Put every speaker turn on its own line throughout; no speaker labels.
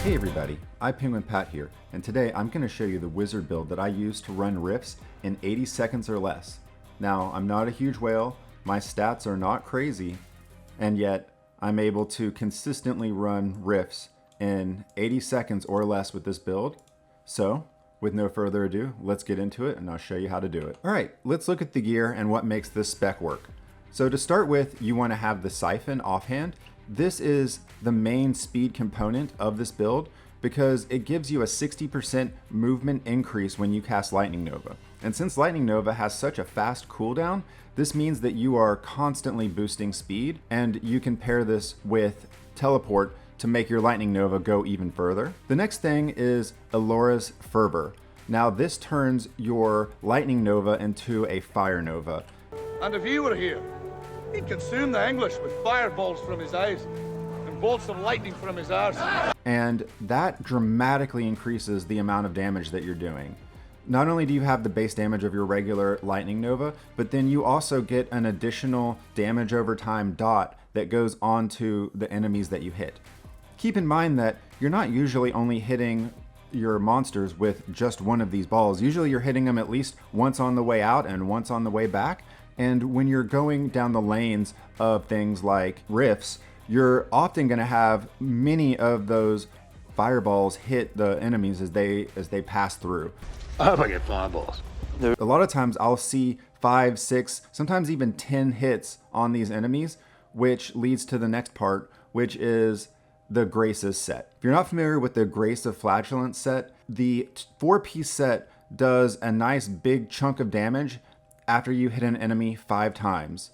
Hey everybody, ipenguinpat here, and today I'm going to show you the wizard build that I use to run rifts in 80 seconds or less. Now, I'm not a huge whale, my stats are not crazy, and yet I'm able to consistently run rifts in 80 seconds or less with this build. So, with no further ado, let's get into it and I'll show you how to do it. Alright, let's look at the gear and what makes this spec work. So to start with, you want to have the siphon offhand. This is the main speed component of this build because it gives you a 60% movement increase when you cast Lightning Nova. And since Lightning Nova has such a fast cooldown, this means that you are constantly boosting speed, and you can pair this with Teleport to make your Lightning Nova go even further. The next thing is Elora's Fervor. Now this turns your Lightning Nova into a Fire Nova.
And if he were here, he'd consume the English with fireballs from his eyes and bolts of lightning from his arse.
And that dramatically increases the amount of damage that you're doing. Not only do you have the base damage of your regular Lightning Nova, but then you also get an additional damage over time dot that goes onto the enemies that you hit. Keep in mind that you're not usually only hitting your monsters with just one of these balls. Usually you're hitting them at least once on the way out and once on the way back. And when you're going down the lanes of things like rifts, you're often going to have many of those fireballs hit the enemies as they pass through.
I hope I get fireballs.
A lot of times I'll see 5, 6, sometimes even 10 hits on these enemies, which leads to the next part, which is the Graces set. If you're not familiar with the Grace of Flatulence set, the 4-piece set does a nice big chunk of damage after you hit an enemy 5 times.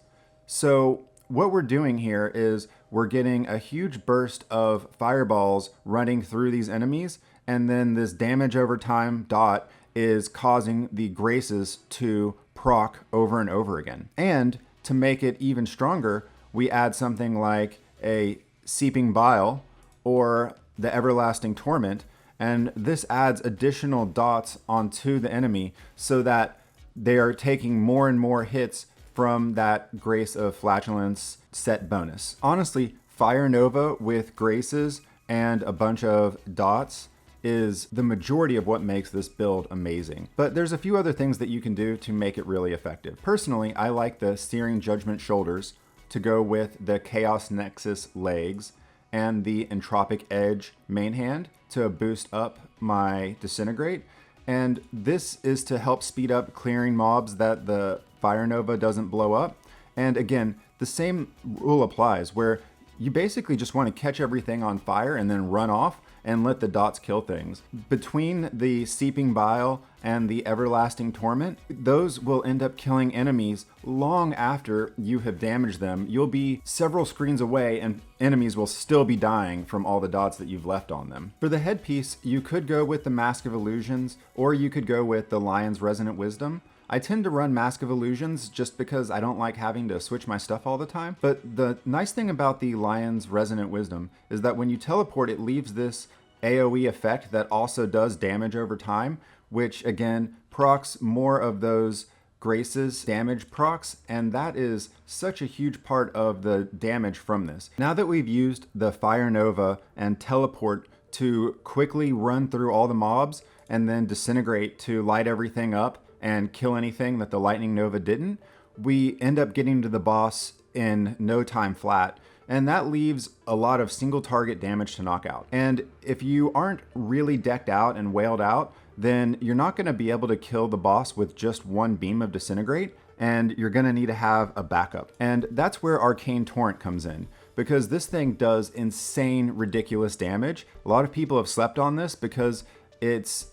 So what we're doing here is we're getting a huge burst of fireballs running through these enemies, and then this damage over time dot is causing the Graces to proc over and over again. And to make it even stronger, we add something like a Seeping Bile or the Everlasting Torment, and this adds additional dots onto the enemy so that they are taking more and more hits from that Grace of Flatulence set bonus. Honestly, Fire Nova with Graces and a bunch of dots is the majority of what makes this build amazing. But there's a few other things that you can do to make it really effective. Personally, I like the Searing Judgment Shoulders to go with the Chaos Nexus legs and the Entropic Edge main hand to boost up my Disintegrate. And this is to help speed up clearing mobs that the Fire Nova doesn't blow up. And again, the same rule applies where you basically just want to catch everything on fire and then run off and let the dots kill things. Between the Seeping Bile and the Everlasting Torment, those will end up killing enemies long after you have damaged them. You'll be several screens away and enemies will still be dying from all the dots that you've left on them. For the headpiece, you could go with the Mask of Illusions, or you could go with the Lion's Resonant Wisdom. I tend to run Mask of Illusions just because I don't like having to switch my stuff all the time. But the nice thing about the Lion's Resonant Wisdom is that when you teleport, it leaves this AoE effect that also does damage over time, which again procs more of those Graces damage procs, and that is such a huge part of the damage from this. Now that we've used the Fire Nova and Teleport to quickly run through all the mobs and then Disintegrate to light everything up and kill anything that the Lightning Nova didn't, we end up getting to the boss in no time flat. And that leaves a lot of single target damage to knock out. And if you aren't really decked out and wailed out, then you're not going to be able to kill the boss with just one beam of Disintegrate, and you're going to need to have a backup. And that's where Arcane Torrent comes in, because this thing does insane, ridiculous damage. A lot of people have slept on this because it's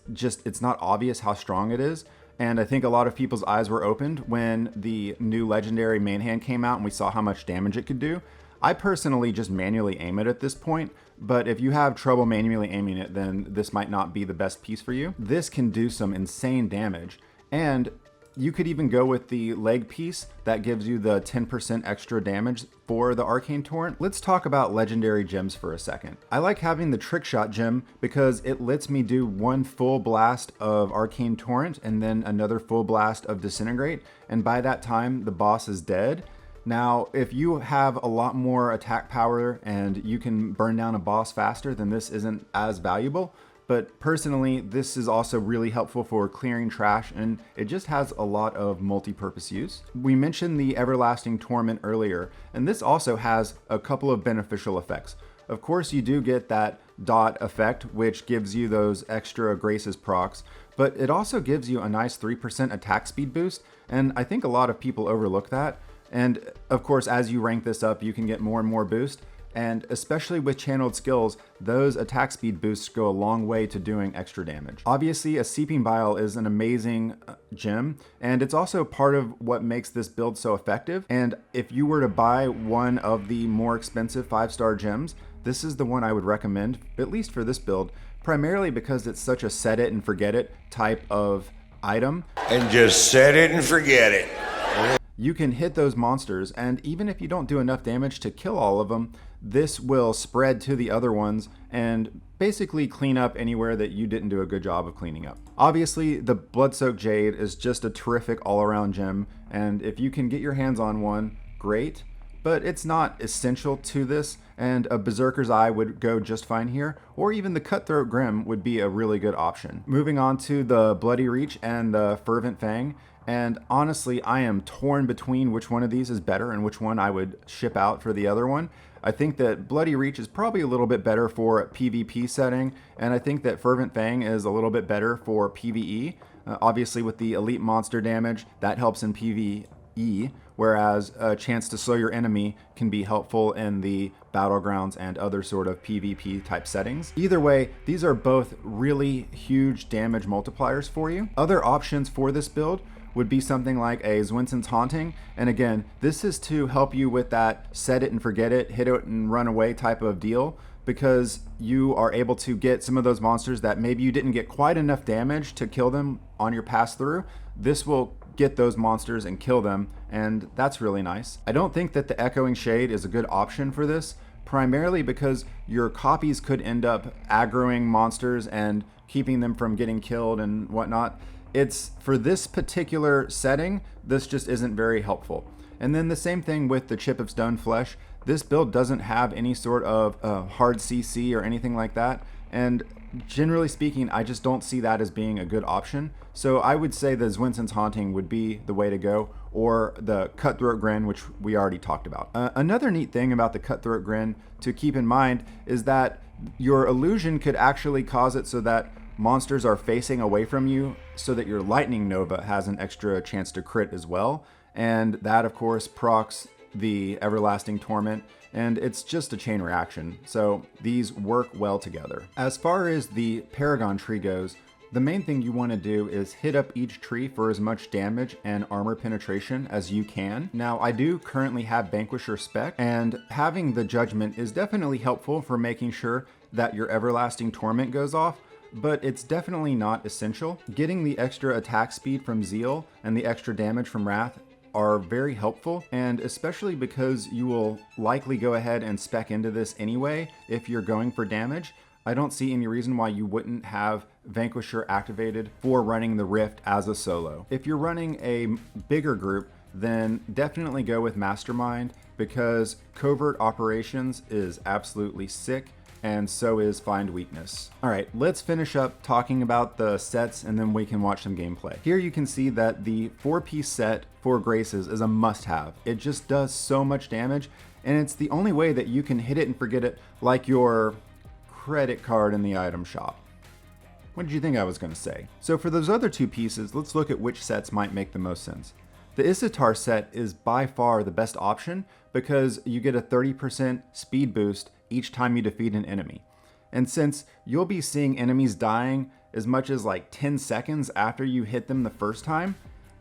not obvious how strong it is. And I think a lot of people's eyes were opened when the new legendary main hand came out and we saw how much damage it could do. I personally just manually aim it at this point, but if you have trouble manually aiming it, then this might not be the best piece for you. This can do some insane damage, and you could even go with the leg piece that gives you the 10% extra damage for the Arcane Torrent. Let's talk about legendary gems for a second. I like having the Trick Shot gem because it lets me do one full blast of Arcane Torrent and then another full blast of Disintegrate, and by that time the boss is dead. Now, if you have a lot more attack power and you can burn down a boss faster, then this isn't as valuable. But personally, this is also really helpful for clearing trash, and it just has a lot of multi-purpose use. We mentioned the Everlasting Torment earlier, and this also has a couple of beneficial effects. Of course, you do get that dot effect, which gives you those extra Graces procs, but it also gives you a nice 3% attack speed boost, and I think a lot of people overlook that. And of course, as you rank this up, you can get more and more boost. And especially with channeled skills, those attack speed boosts go a long way to doing extra damage. Obviously, a Seeping Bile is an amazing gem, and it's also part of what makes this build so effective. And if you were to buy one of the more expensive 5-star gems, this is the one I would recommend, at least for this build, primarily because it's such a set it and forget it type of item.
And just set it and forget it.
You can hit those monsters, and even if you don't do enough damage to kill all of them, this will spread to the other ones and basically clean up anywhere that you didn't do a good job of cleaning up. Obviously, the Blood-Soaked Jade is just a terrific all-around gem, and if you can get your hands on one, great, but it's not essential to this, and a Berserker's Eye would go just fine here, or even the Cutthroat Grim would be a really good option. Moving on to the Bloody Reach and the Fervent Fang, and honestly, I am torn between which one of these is better and which one I would ship out for the other one. I think that Bloody Reach is probably a little bit better for a PvP setting, and I think that Fervent Fang is a little bit better for PvE. Obviously, with the elite monster damage, that helps in PvE, whereas a chance to slow your enemy can be helpful in the battlegrounds and other sort of PvP type settings. Either way, these are both really huge damage multipliers for you. Other options for this build would be something like a Zwinsen's Haunting, and again, this is to help you with that set it and forget it, hit it and run away type of deal, because you are able to get some of those monsters that maybe you didn't get quite enough damage to kill them on your pass through. This will get those monsters and kill them, and that's really nice. I don't think that the Echoing Shade is a good option for this, primarily because your copies could end up aggroing monsters and keeping them from getting killed and whatnot. It's for this particular setting, this just isn't very helpful. And then the same thing with the Chip of Stone Flesh. This build doesn't have any sort of hard CC or anything like that. And generally speaking, I just don't see that as being a good option. So I would say the Zwinsen's Haunting would be the way to go, or the Cutthroat Grin, which we already talked about. Another neat thing about the Cutthroat Grin to keep in mind is that your illusion could actually cause it so that monsters are facing away from you, so that your Lightning Nova has an extra chance to crit as well. And that, of course, procs the Everlasting Torment, and it's just a chain reaction. So these work well together. As far as the Paragon tree goes, the main thing you want to do is hit up each tree for as much damage and armor penetration as you can. Now, I do currently have Vanquisher Spec, and having the Judgment is definitely helpful for making sure that your Everlasting Torment goes off, but it's definitely not essential. Getting the extra attack speed from Zeal and the extra damage from Wrath are very helpful, and especially because you will likely go ahead and spec into this anyway if you're going for damage. I don't see any reason why you wouldn't have Vanquisher activated for running the Rift as a solo. If you're running a bigger group, then definitely go with Mastermind, because Covert Operations is absolutely sick, and so is Find Weakness. All right, let's finish up talking about the sets, and then we can watch some gameplay. Here you can see that the 4-piece set for Graces is a must-have. It just does so much damage, and it's the only way that you can hit it and forget it, like your credit card in the item shop. What did you think I was gonna say? So for those other 2 pieces, let's look at which sets might make the most sense. The Isitar set is by far the best option because you get a 30% speed boost each time you defeat an enemy. And since you'll be seeing enemies dying as much as like 10 seconds after you hit them the first time,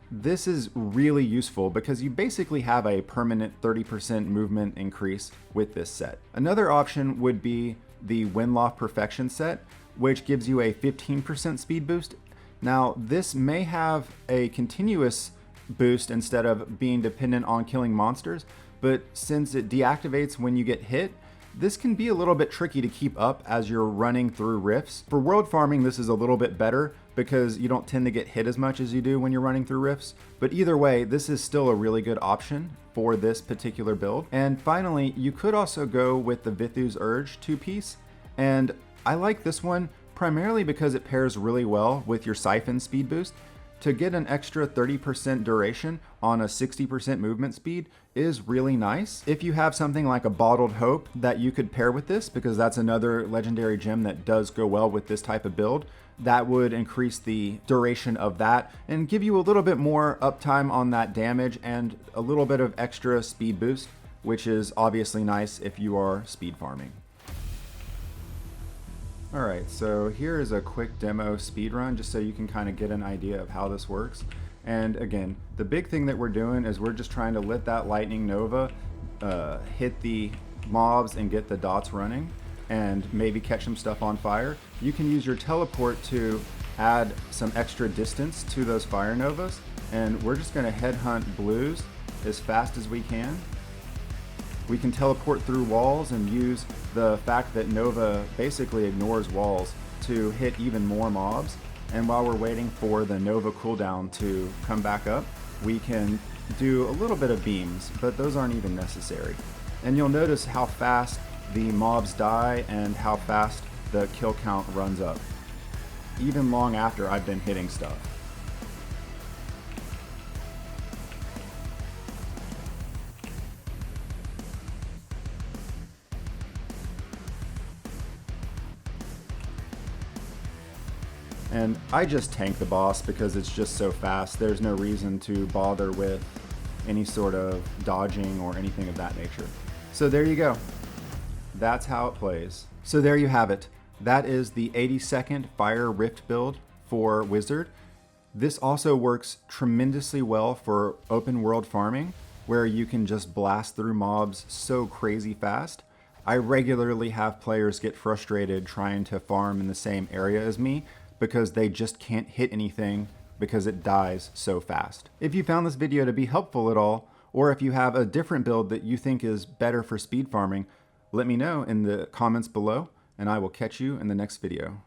this is really useful because you basically have a permanent 30% movement increase with this set. Another option would be the Windloft Perfection set, which gives you a 15% speed boost. Now, this may have a continuous boost instead of being dependent on killing monsters, but since it deactivates when you get hit, this can be a little bit tricky to keep up as you're running through rifts. For world farming, this is a little bit better because you don't tend to get hit as much as you do when you're running through rifts. But either way, this is still a really good option for this particular build. And finally, you could also go with the Vithu's Urge 2-piece. And I like this one primarily because it pairs really well with your Siphon speed boost. To get an extra 30% duration on a 60% movement speed is really nice. If you have something like a Bottled Hope that you could pair with this, because that's another legendary gem that does go well with this type of build, that would increase the duration of that and give you a little bit more uptime on that damage and a little bit of extra speed boost, which is obviously nice if you are speed farming. Alright, so here is a quick demo speed run just so you can kind of get an idea of how this works. And again, the big thing that we're doing is we're just trying to let that Lightning Nova hit the mobs and get the dots running and maybe catch some stuff on fire. You can use your teleport to add some extra distance to those fire novas, and we're just going to headhunt blues as fast as we can. We can teleport through walls and use the fact that Nova basically ignores walls to hit even more mobs. And while we're waiting for the Nova cooldown to come back up, we can do a little bit of beams, but those aren't even necessary. And you'll notice how fast the mobs die and how fast the kill count runs up, even long after I've been hitting stuff. And I just tank the boss because it's just so fast. There's no reason to bother with any sort of dodging or anything of that nature. So there you go. That's how it plays. So there you have it. That is the 80-second Fire Rift build for Wizard. This also works tremendously well for open world farming, where you can just blast through mobs so crazy fast. I regularly have players get frustrated trying to farm in the same area as me because they just can't hit anything because it dies so fast. If you found this video to be helpful at all, or if you have a different build that you think is better for speed farming, let me know in the comments below, and I will catch you in the next video.